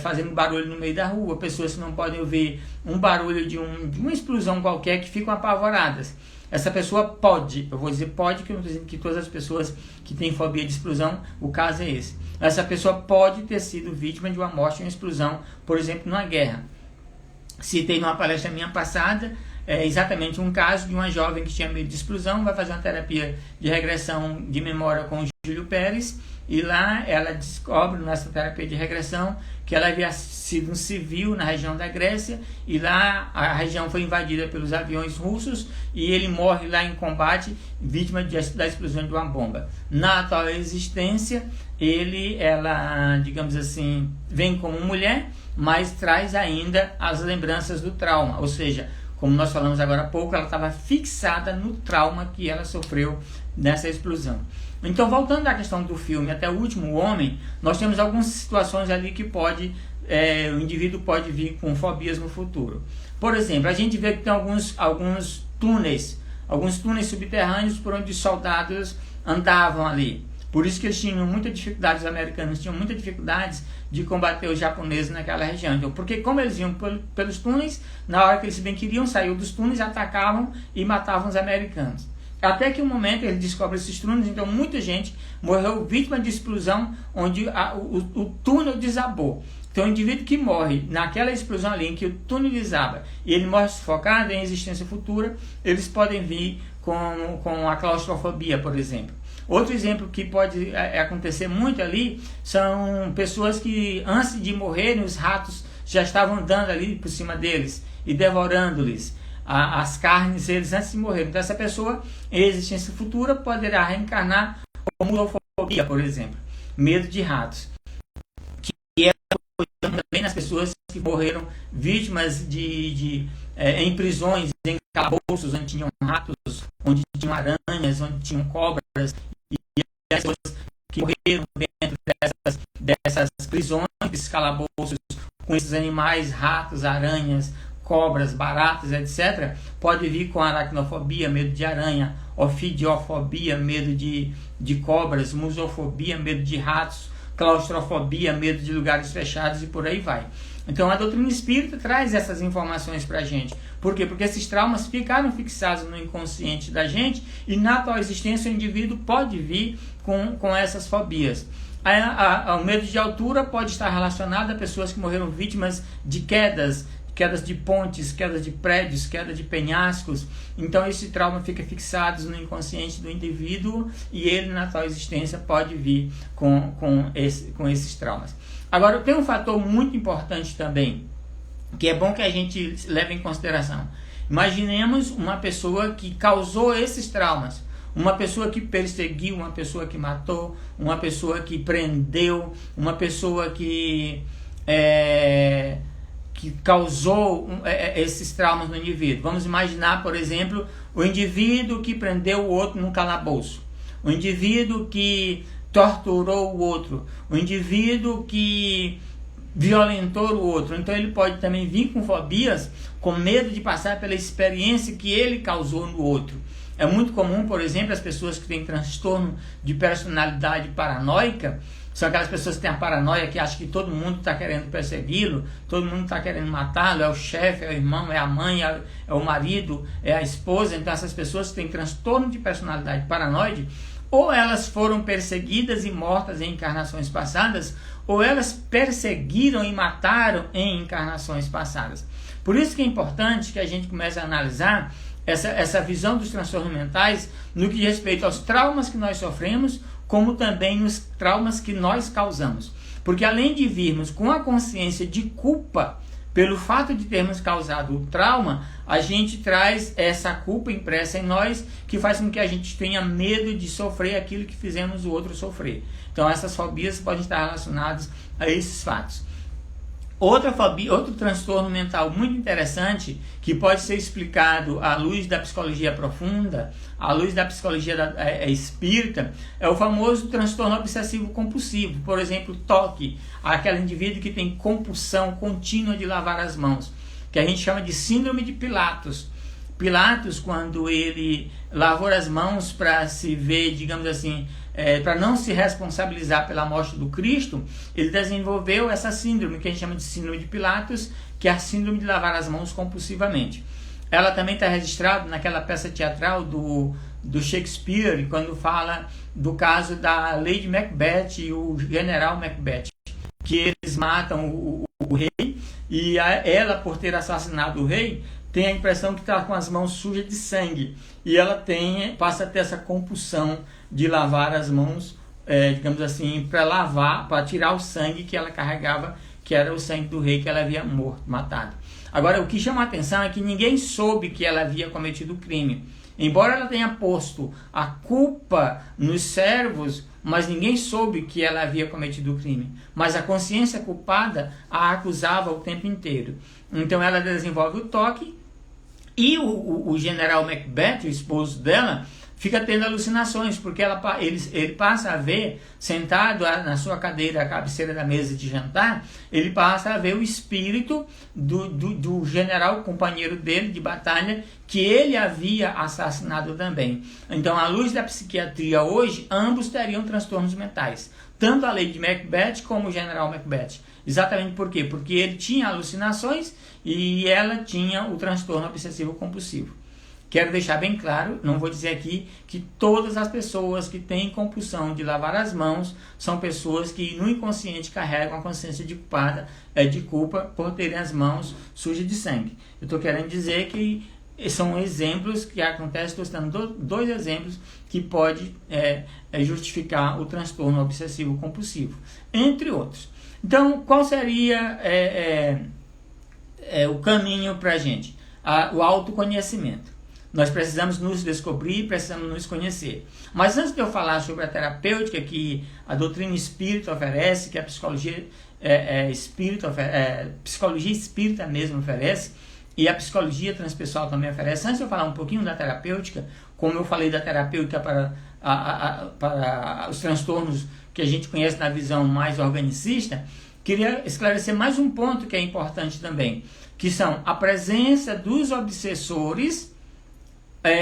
fazendo barulho no meio da rua, pessoas que não podem ouvir um barulho de uma explosão qualquer, que ficam apavoradas. Essa pessoa pode, eu vou dizer pode, que eu não estou dizendo que todas as pessoas que têm fobia de explosão, o caso é esse. Essa pessoa pode ter sido vítima de uma morte ou uma explosão, por exemplo, numa guerra. Citei numa palestra minha passada, exatamente um caso de uma jovem que tinha medo de explosão, vai fazer uma terapia de regressão de memória com o Júlio Pérez, e lá ela descobre, nessa terapia de regressão, que ela havia sido um civil na região da Grécia, e lá a região foi invadida pelos aviões russos, e ele morre lá em combate, vítima da explosão de uma bomba. Na atual existência, ela, digamos assim, vem como mulher, mas traz ainda as lembranças do trauma, ou seja, como nós falamos agora há pouco, ela estava fixada no trauma que ela sofreu nessa explosão. Então, voltando à questão do filme Até o Último Homem, nós temos algumas situações ali que o indivíduo pode vir com fobias no futuro. Por exemplo, a gente vê que tem alguns túneis subterrâneos por onde os soldados andavam ali. Por isso que eles tinham muita dificuldade, os americanos tinham muita dificuldades de combater os japoneses naquela região. Então, porque como eles iam pelos túneis, na hora que eles bem queriam, saíam dos túneis, atacavam e matavam os americanos. Até que um momento eles descobrem esses túneis, então muita gente morreu vítima de explosão, onde o túnel desabou. Então o indivíduo que morre naquela explosão ali, em que o túnel desaba, e ele morre sufocado em existência futura, eles podem vir com a claustrofobia, por exemplo. Outro exemplo que pode acontecer muito ali são pessoas que, antes de morrerem, os ratos já estavam andando ali por cima deles e devorando-lhes as carnes deles antes de morrer. Então essa pessoa, em existência futura, poderá reencarnar como musofobia, por exemplo, medo de ratos, que é também nas pessoas que morreram vítimas em prisões, em calabouços, onde tinham ratos, onde tinham aranhas, onde tinham cobras, e as pessoas que morreram dentro dessas prisões, desses calabouços, com esses animais, ratos, aranhas, cobras, baratas, etc., pode vir com aracnofobia, medo de aranha, ofidiofobia, medo de cobras, musofobia, medo de ratos, claustrofobia, medo de lugares fechados, e por aí vai. Então a doutrina espírita traz essas informações para a gente. Por quê? Porque esses traumas ficaram fixados no inconsciente da gente, e na atual existência o indivíduo pode vir com essas fobias. O medo de altura pode estar relacionado a pessoas que morreram vítimas de quedas de pontes, quedas de prédios, quedas de penhascos. Então esse trauma fica fixado no inconsciente do indivíduo, e ele na atual existência pode vir com esses traumas. Agora, tem um fator muito importante também, que é bom que a gente leve em consideração. Imaginemos uma pessoa que causou esses traumas, uma pessoa que perseguiu, uma pessoa que matou, uma pessoa que prendeu, uma pessoa que causou esses traumas no indivíduo. Vamos imaginar, por exemplo, o indivíduo que prendeu o outro num calabouço, o indivíduo que torturou o outro, o indivíduo que violentou o outro. Então ele pode também vir com fobias, com medo de passar pela experiência que ele causou no outro. É muito comum, por exemplo, as pessoas que têm transtorno de personalidade paranoica, São aquelas pessoas que têm a paranoia, que acham que todo mundo está querendo persegui-lo, todo mundo está querendo matá-lo, é o chefe, é o irmão, é a mãe, é o marido, é a esposa. Então essas pessoas que têm transtorno de personalidade paranoide, ou elas foram perseguidas e mortas em encarnações passadas, ou elas perseguiram e mataram em encarnações passadas. Por isso que é importante que a gente comece a analisar essa visão dos transtornos mentais no que diz respeito aos traumas que nós sofremos, como também nos traumas que nós causamos. Porque além de virmos com a consciência de culpa pelo fato de termos causado o trauma, a gente traz essa culpa impressa em nós, que faz com que a gente tenha medo de sofrer aquilo que fizemos o outro sofrer. Então essas fobias podem estar relacionadas a esses fatos. Outra fobia, outro transtorno mental muito interessante, que pode ser explicado à luz da psicologia profunda, à luz da psicologia espírita, é o famoso transtorno obsessivo compulsivo. Por exemplo, TOC, aquele indivíduo que tem compulsão contínua de lavar as mãos, que a gente chama de síndrome de Pilatos. Pilatos, quando ele lavou as mãos para se ver, digamos assim, para não se responsabilizar pela morte do Cristo, ele desenvolveu essa síndrome, que a gente chama de síndrome de Pilatos, que é a síndrome de lavar as mãos compulsivamente. Ela também está registrada naquela peça teatral do Shakespeare, quando fala do caso da Lady Macbeth e o general Macbeth, que eles matam o rei, e ela, por ter assassinado o rei, tem a impressão que está com as mãos sujas de sangue, e ela passa a ter essa compulsão de lavar as mãos, digamos assim, para tirar o sangue que ela carregava, que era o sangue do rei que ela havia matado. Agora, o que chama a atenção é que ninguém soube que ela havia cometido o crime. Embora ela tenha posto a culpa nos servos, mas ninguém soube que ela havia cometido o crime. Mas a consciência culpada a acusava o tempo inteiro. Então ela desenvolve o TOC, e o general Macbeth, o esposo dela, fica tendo alucinações, porque ele passa a ver, sentado na sua cadeira à cabeceira da mesa de jantar, ele passa a ver o espírito do general companheiro dele de batalha, que ele havia assassinado também. Então, à luz da psiquiatria hoje, ambos teriam transtornos mentais, tanto a Lady Macbeth como o general Macbeth. Exatamente por quê? Porque ele tinha alucinações e ela tinha o transtorno obsessivo compulsivo. Quero deixar bem claro, não vou dizer aqui que todas as pessoas que têm compulsão de lavar as mãos são pessoas que no inconsciente carregam a consciência de culpa por terem as mãos sujas de sangue. Eu estou querendo dizer que são exemplos que acontecem, estou citando dois exemplos que pode justificar o transtorno obsessivo compulsivo, entre outros. Então, qual seria o caminho para a gente? O autoconhecimento. Nós precisamos nos descobrir, precisamos nos conhecer. Mas antes de eu falar sobre a terapêutica que a doutrina espírita oferece, que a psicologia espírita mesmo oferece, e a psicologia transpessoal também oferece, antes de eu falar um pouquinho da terapêutica, como eu falei da terapêutica para os transtornos que a gente conhece na visão mais organicista, queria esclarecer mais um ponto que é importante também, que são a presença dos obsessores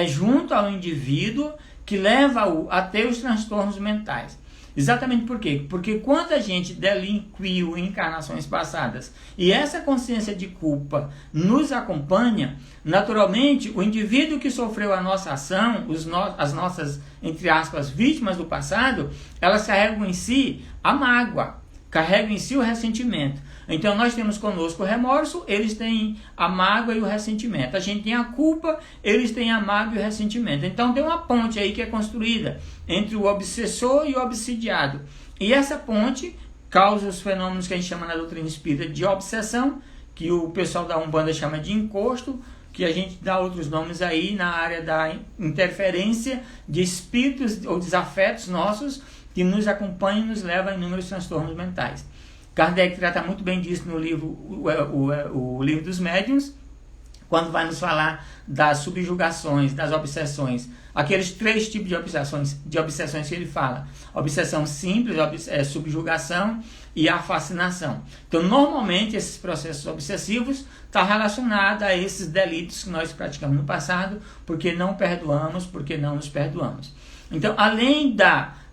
junto ao indivíduo, que leva-o a ter os transtornos mentais. Exatamente por quê? Porque quando a gente delinquiu em encarnações passadas e essa consciência de culpa nos acompanha, naturalmente o indivíduo que sofreu a nossa ação, as nossas, entre aspas, vítimas do passado, elas carregam em si a mágoa, carregam em si o ressentimento. Então nós temos conosco o remorso, eles têm a mágoa e o ressentimento. A gente tem a culpa, eles têm a mágoa e o ressentimento. Então tem uma ponte aí que é construída entre o obsessor e o obsidiado. E essa ponte causa os fenômenos que a gente chama na doutrina espírita de obsessão, que o pessoal da Umbanda chama de encosto, que a gente dá outros nomes aí na área da interferência de espíritos ou desafetos nossos que nos acompanham e nos levam a inúmeros transtornos mentais. Kardec trata muito bem disso no livro, o Livro dos Médiuns, quando vai nos falar das subjugações, das obsessões, aqueles 3 tipos de obsessões que ele fala: obsessão simples, subjugação e a fascinação. Então, normalmente, esses processos obsessivos estão relacionados a esses delitos que nós praticamos no passado, porque não perdoamos, porque não nos perdoamos. Então, além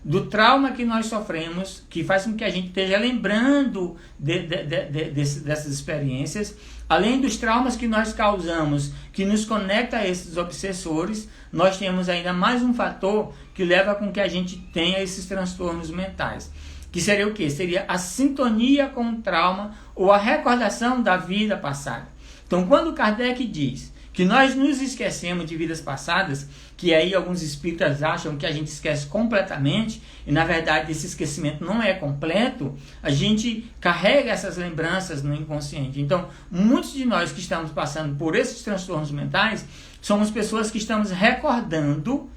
do trauma que nós sofremos, que faz com que a gente esteja lembrando dessas experiências, além dos traumas que nós causamos, que nos conecta a esses obsessores, nós temos ainda mais um fator que leva com que a gente tenha esses transtornos mentais. Que seria o quê? Seria a sintonia com o trauma ou a recordação da vida passada. Então, quando Kardec diz que nós nos esquecemos de vidas passadas, que aí alguns espíritas acham que a gente esquece completamente, e na verdade esse esquecimento não é completo, a gente carrega essas lembranças no inconsciente. Então, muitos de nós que estamos passando por esses transtornos mentais, somos pessoas que estamos recordando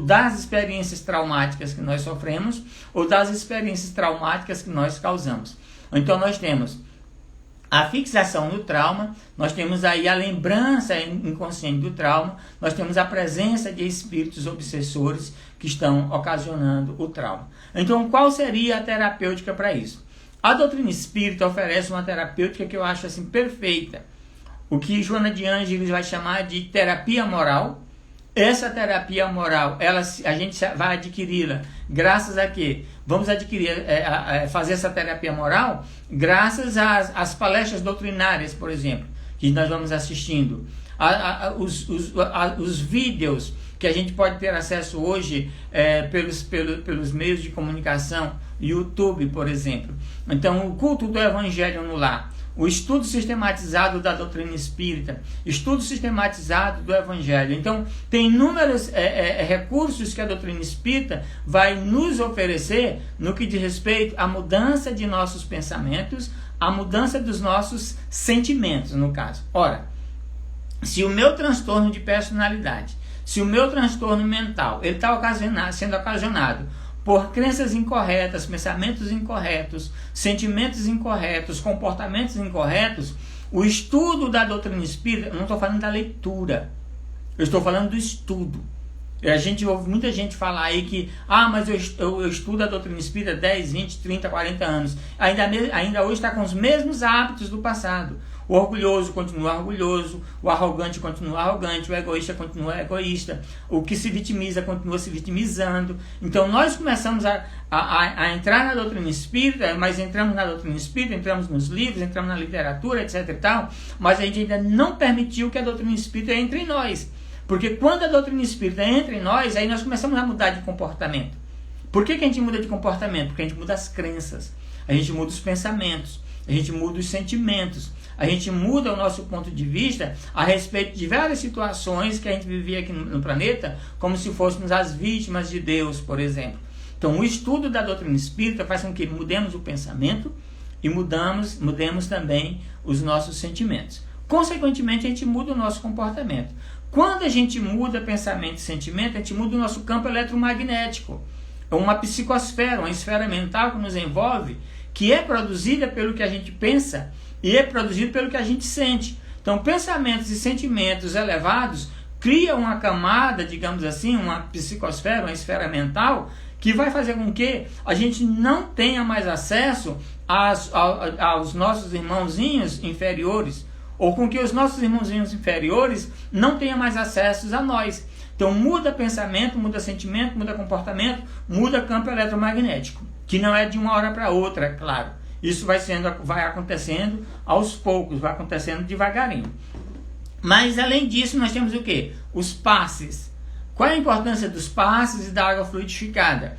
das experiências traumáticas que nós sofremos, ou das experiências traumáticas que nós causamos. Então, nós temos a fixação no trauma, nós temos aí a lembrança inconsciente do trauma, nós temos a presença de espíritos obsessores que estão ocasionando o trauma. Então, qual seria a terapêutica para isso? A doutrina espírita oferece uma terapêutica que eu acho assim perfeita. O que Joana de Ângeles vai chamar de terapia moral. Essa terapia moral, a gente vai adquiri-la graças a quê? Vamos adquirir, fazer essa terapia moral graças às palestras doutrinárias, por exemplo, que nós vamos assistindo. Os vídeos que a gente pode ter acesso hoje pelos meios de comunicação, YouTube, por exemplo. Então, o culto do Evangelho no lar. O estudo sistematizado da doutrina espírita, estudo sistematizado do Evangelho. Então, tem inúmeros recursos que a doutrina espírita vai nos oferecer no que diz respeito à mudança de nossos pensamentos, à mudança dos nossos sentimentos, no caso. Ora, se o meu transtorno de personalidade, se o meu transtorno mental, ele está sendo ocasionado por crenças incorretas, pensamentos incorretos, sentimentos incorretos, comportamentos incorretos, o estudo da doutrina espírita, eu não estou falando da leitura, eu estou falando do estudo. A gente ouve muita gente falar aí que, mas eu estudo a doutrina espírita há 10, 20, 30, 40 anos. Ainda hoje está com os mesmos hábitos do passado. O orgulhoso continua orgulhoso, o arrogante continua arrogante, o egoísta continua egoísta, o que se vitimiza continua se vitimizando. Então nós começamos a entrar na doutrina espírita, mas entramos na doutrina espírita, entramos nos livros, entramos na literatura, etc e tal, mas a gente ainda não permitiu que a doutrina espírita entre em nós. Porque quando a doutrina espírita entra em nós, aí nós começamos a mudar de comportamento. Por que a gente muda de comportamento? Porque a gente muda as crenças, a gente muda os pensamentos, a gente muda os sentimentos, a gente muda o nosso ponto de vista a respeito de várias situações que a gente vivia aqui no planeta, como se fôssemos as vítimas de Deus, por exemplo. Então, o estudo da doutrina espírita faz com que mudemos o pensamento e mudemos também os nossos sentimentos. Consequentemente, a gente muda o nosso comportamento. Quando a gente muda pensamento e sentimento, a gente muda o nosso campo eletromagnético. É uma psicosfera, uma esfera mental que nos envolve, que é produzida pelo que a gente pensa e é produzido pelo que a gente sente. Então, pensamentos e sentimentos elevados criam uma camada, digamos assim, uma psicosfera, uma esfera mental, que vai fazer com que a gente não tenha mais acesso aos nossos irmãozinhos inferiores, ou com que os nossos irmãozinhos inferiores não tenham mais acesso a nós. Então muda pensamento, muda sentimento, muda comportamento, muda campo eletromagnético, que não é de uma hora para outra, é claro. Isso vai acontecendo aos poucos, vai acontecendo devagarinho. Mas além disso, nós temos o quê? Os passes. Qual é a importância dos passes e da água fluidificada?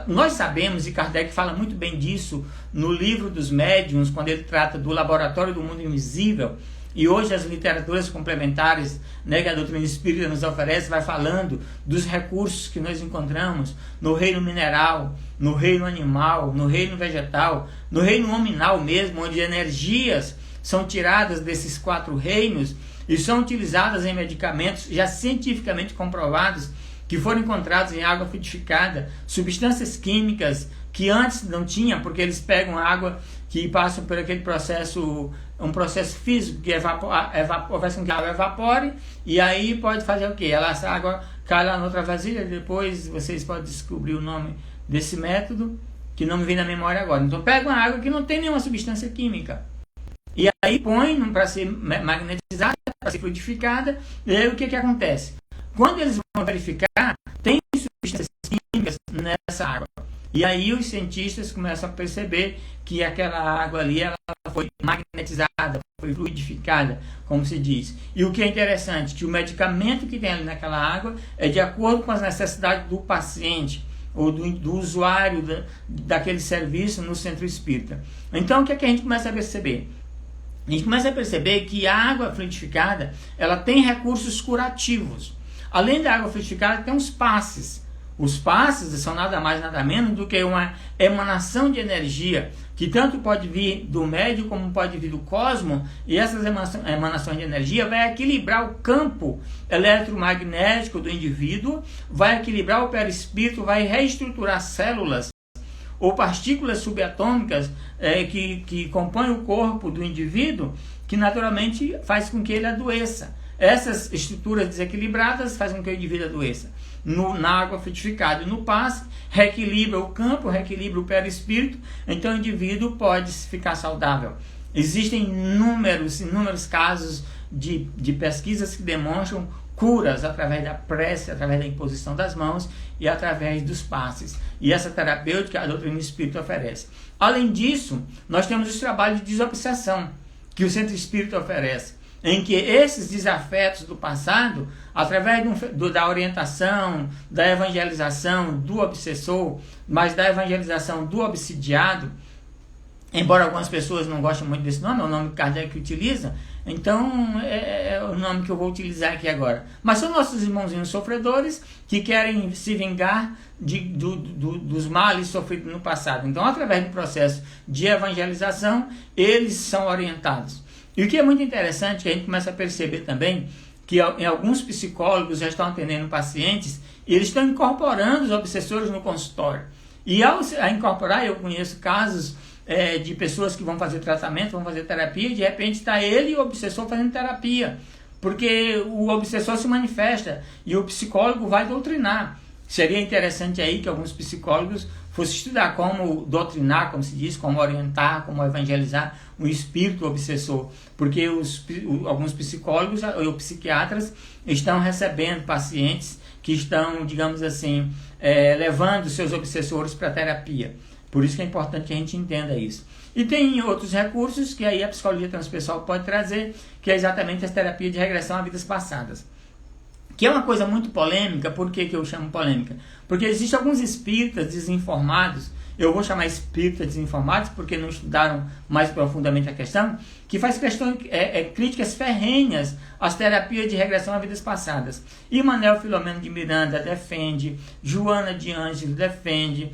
Nós sabemos, e Kardec fala muito bem disso no livro dos médiuns, quando ele trata do laboratório do mundo invisível, e hoje as literaturas complementares, né, que a doutrina espírita nos oferece, vai falando dos recursos que nós encontramos no reino mineral, no reino animal, no reino vegetal, no reino nominal mesmo, onde energias são tiradas desses 4 reinos e são utilizadas em medicamentos já cientificamente comprovados, que foram encontrados em água fluidificada, substâncias químicas que antes não tinha, porque eles pegam água que passam por aquele processo, um processo físico que faz com que a água evapore, e aí pode fazer o quê? Essa água cai lá na outra vasilha, depois vocês podem descobrir o nome desse método, que não me vem na memória agora. Então pega uma água que não tem nenhuma substância química, e aí põe para ser magnetizada, para ser fluidificada, e aí o que acontece? Quando eles vão verificar, tem E aí os cientistas começam a perceber que aquela água ali, ela foi magnetizada, foi fluidificada, como se diz. E o que é interessante, que o medicamento que tem ali naquela água é de acordo com as necessidades do paciente ou do usuário daquele serviço no centro espírita. Então, o que é que a gente começa a perceber? A gente começa a perceber que a água fluidificada, ela tem recursos curativos. Além da água fluidificada, tem os passes. Os passes são nada mais, nada menos do que uma emanação de energia, que tanto pode vir do médio como pode vir do cosmo, e essas emanações de energia vai equilibrar o campo eletromagnético do indivíduo, vai equilibrar o perispírito, vai reestruturar células ou partículas subatômicas que compõem o corpo do indivíduo, que naturalmente faz com que ele adoeça. Essas estruturas desequilibradas fazem com que o indivíduo adoeça. Na água fluidificada e no passe, reequilibra o campo, reequilibra o perispírito, então o indivíduo pode ficar saudável. Existem inúmeros casos de pesquisas que demonstram curas através da prece, através da imposição das mãos e através dos passes. E essa terapêutica a doutrina espírita oferece. Além disso, nós temos os trabalhos de desobsessão que o centro espírita oferece, em que esses desafetos do passado, através da orientação, da evangelização do obsessor, mas da evangelização do obsidiado, embora algumas pessoas não gostem muito desse nome, é o nome que Kardec utiliza, então é o nome que eu vou utilizar aqui agora. Mas são nossos irmãozinhos sofredores que querem se vingar dos males sofridos no passado. Então, através do processo de evangelização, eles são orientados. E o que é muito interessante, que a gente começa a perceber também, que em alguns psicólogos já estão atendendo pacientes, e eles estão incorporando os obsessores no consultório. E ao incorporar, eu conheço casos de pessoas que vão fazer tratamento, vão fazer terapia, e de repente está ele e o obsessor fazendo terapia, porque o obsessor se manifesta e o psicólogo vai doutrinar. Seria interessante aí que alguns psicólogos fossem estudar como doutrinar, como se diz, como orientar, como evangelizar o espírito obsessor, porque alguns psicólogos ou psiquiatras estão recebendo pacientes que estão, digamos assim, levando seus obsessores para a terapia. Por isso que é importante que a gente entenda isso. E tem outros recursos que aí a psicologia transpessoal pode trazer, que é exatamente as terapias de regressão a vidas passadas. Que é uma coisa muito polêmica. Por que eu chamo polêmica? Porque existem alguns espíritas desinformados, eu vou chamar espíritas desinformados porque não estudaram mais profundamente a questão, que faz críticas ferrenhas às terapias de regressão a vidas passadas. E Manuel Filomeno de Miranda defende, Joana de Ângeles defende,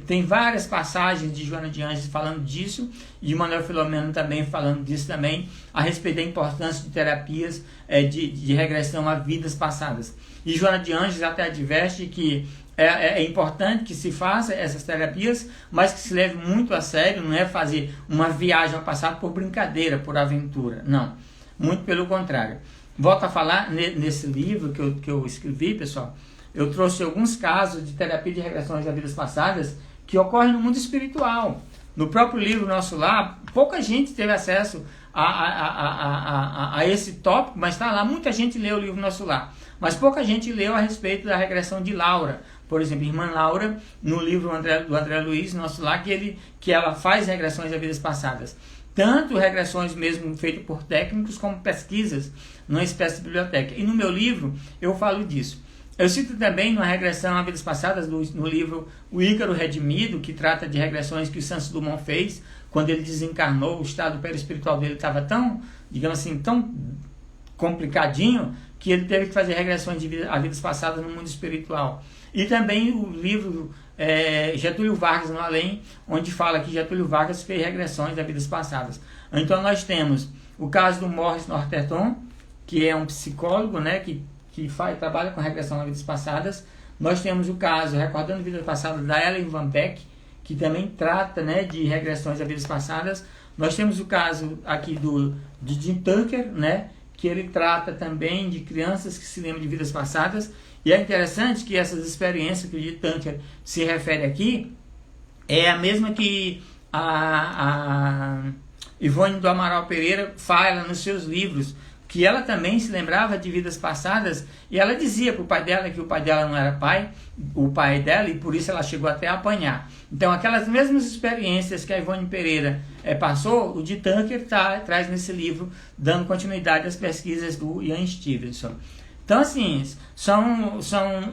tem várias passagens de Joana de Ângeles falando disso, e Manuel Filomeno também falando disso também, a respeito da importância de terapias de regressão a vidas passadas. E Joana de Ângeles até adverte que é importante que se faça essas terapias, mas que se leve muito a sério, não é fazer uma viagem ao passado por brincadeira, por aventura, não. Muito pelo contrário. Volto a falar nesse livro que eu escrevi, pessoal, eu trouxe alguns casos de terapia de regressões a vidas passadas que ocorrem no mundo espiritual. No próprio livro Nosso Lar, pouca gente teve acesso a esse tópico, mas está lá, muita gente leu o livro Nosso Lar, mas pouca gente leu a respeito da regressão de Laura. Por exemplo, irmã Laura, no livro do André Luiz, Nosso Lar, que ela faz regressões a vidas passadas. Tanto regressões mesmo feitas por técnicos, como pesquisas numa espécie de biblioteca. E no meu livro, eu falo disso. Eu cito também uma regressão a vidas passadas no livro O Ícaro Redimido, que trata de regressões que o Santos Dumont fez quando ele desencarnou. O estado perispiritual dele estava tão, digamos assim, tão complicadinho, que ele teve que fazer regressões a vidas passadas no mundo espiritual. E também o livro Getúlio Vargas no Além, onde fala que Getúlio Vargas fez regressões a vidas passadas. Então nós temos o caso do Morris Norterton, que é um psicólogo, né, que trabalha com regressão a vidas passadas. Nós temos o caso Recordando Vidas Passadas da Ellen Van Beck, que também trata, né, de regressões a vidas passadas. Nós temos o caso aqui de Jim Tucker, né, que ele trata também de crianças que se lembram de vidas passadas. E é interessante que essas experiências que o Jim Tucker se refere aqui é a mesma que a Ivone do Amaral Pereira fala nos seus livros, que ela também se lembrava de vidas passadas, e ela dizia para o pai dela que o pai dela não era o pai dela, e por isso ela chegou até a apanhar. Então, aquelas mesmas experiências que a Ivone Pereira passou, o D. Tucker traz nesse livro, dando continuidade às pesquisas do Ian Stevenson. Então, assim,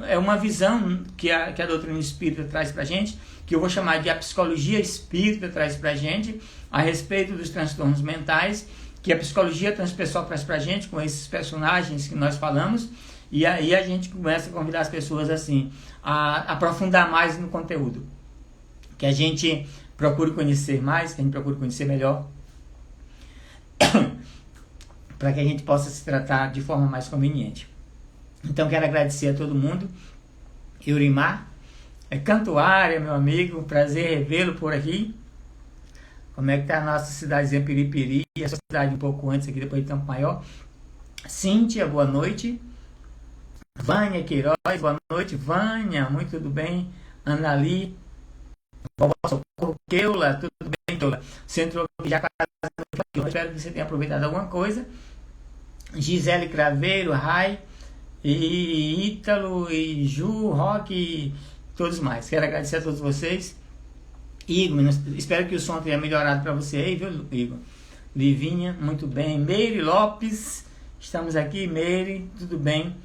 é uma visão que a doutrina espírita traz para a gente, que eu vou chamar de a psicologia espírita traz para a gente, a respeito dos transtornos mentais, que a psicologia transpessoal traz para a gente, com esses personagens que nós falamos, e aí a gente começa a convidar as pessoas assim, a aprofundar mais no conteúdo, que a gente procure conhecer mais, que a gente procure conhecer melhor, para que a gente possa se tratar de forma mais conveniente. Então quero agradecer a todo mundo. Eurimar, Cantuária, meu amigo, prazer revê-lo por aqui. Como é que tá a nossa cidadezinha Piripiri, a sua cidade um pouco antes aqui, depois de Campo Maior. Cíntia, boa noite. Vânia Queiroz, boa noite. Vânia, muito tudo bem. Anali, vovó Socorro, Keula, tudo bem, Keula? Você entrou já com a... Espero que você tenha aproveitado alguma coisa. Gisele Craveiro, Rai, e Ítalo, e Ju, Roque, e todos mais. Quero agradecer a todos vocês. Igor, espero que o som tenha melhorado para você aí, viu, Igor? Livinha, muito bem. Meire Lopes, estamos aqui. Meire, tudo bem?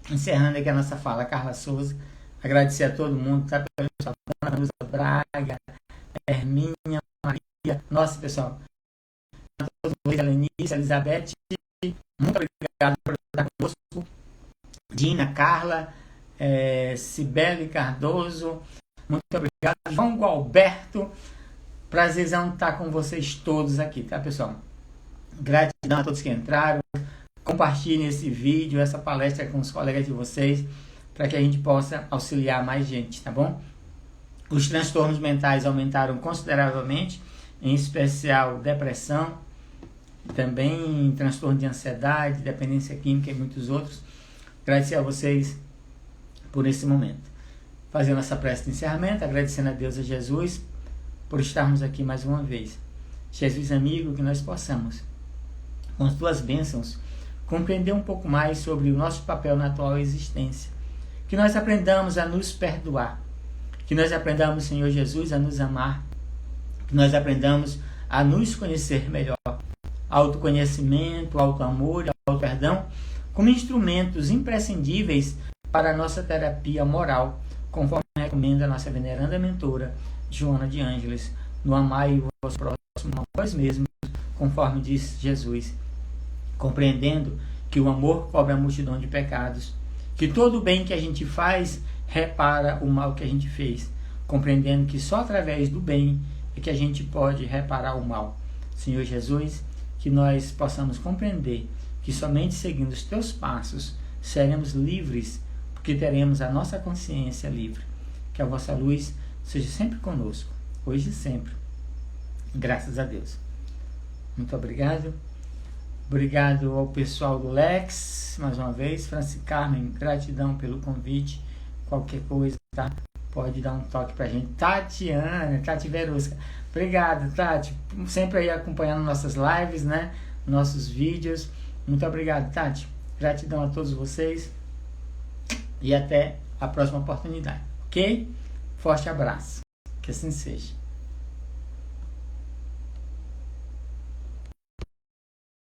Encerrando aqui a nossa fala. Carla Souza, agradecer a todo mundo, tá? Ana Braga, Herminha, Maria, nossa, pessoal, a todos vocês, Lenice, Elizabeth, muito obrigado por estar conosco. Dina, Carla, Cibele Cardoso, muito obrigado. João Gualberto, prazerzão estar com vocês todos aqui, tá, pessoal? Gratidão a todos que entraram. Compartilhem esse vídeo, essa palestra com os colegas de vocês, para que a gente possa auxiliar mais gente, tá bom? Os transtornos mentais aumentaram consideravelmente, em especial depressão, também transtorno de ansiedade, dependência química e muitos outros. Agradecer a vocês por esse momento. Fazendo essa prece de encerramento, agradecendo a Deus e a Jesus por estarmos aqui mais uma vez. Jesus amigo, que nós possamos, com as tuas bênçãos, compreender um pouco mais sobre o nosso papel na atual existência. Que nós aprendamos a nos perdoar. Que nós aprendamos, Senhor Jesus, a nos amar. Que nós aprendamos a nos conhecer melhor. Autoconhecimento, autoamor, auto-perdão, como instrumentos imprescindíveis para a nossa terapia moral, conforme recomenda a nossa veneranda mentora, Joana de Ângeles, no amai o vosso próximo a vós mesmos, conforme diz Jesus, compreendendo que o amor cobre a multidão de pecados, que todo o bem que a gente faz repara o mal que a gente fez, compreendendo que só através do bem é que a gente pode reparar o mal. Senhor Jesus, que nós possamos compreender que somente seguindo os teus passos seremos livres, porque teremos a nossa consciência livre. Que a vossa luz seja sempre conosco, hoje e sempre. Graças a Deus. Muito obrigado. Obrigado ao pessoal do Lex, mais uma vez. Franci Carmen, gratidão pelo convite. Qualquer coisa, tá? Pode dar um toque pra gente. Tati Verusca. Obrigado, Tati. Sempre aí acompanhando nossas lives, né? Nossos vídeos. Muito obrigado, Tati. Gratidão a todos vocês. E até a próxima oportunidade, ok? Forte abraço. Que assim seja.